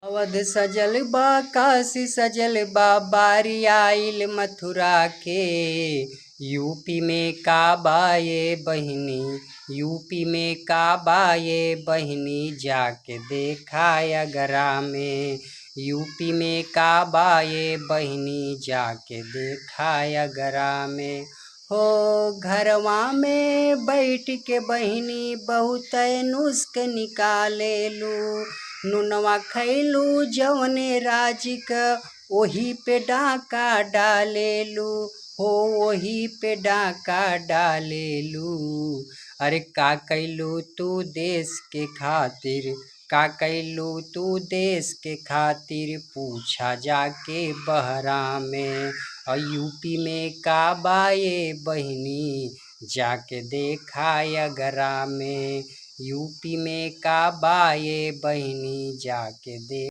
अवध सजल बा काशी सजल बा बारी आइल मथुरा के। यूपी में काबा ये बहिनी, यूपी में काबा ये बहिनी, जाके देखा अगरा में। यूपी में काबा ये बहिनी, जाके देखा अगरा में। हो घरवा में बैठ के बहिनी बहुत नुस्ख निकाले लू। नुनवा खैलू जवने राजिक, वही पे डाका डालेलू। हो वही पे डाका डालेलू। अरे का कैलू तू देश के खातिर, का कैलू तू देश के खातिर, पूछा जाके बहरा में। और यूपी में काबा ये बहिनी, जाके देखा अगरा में। यूपी में काबा ये बहिनी, जाके देख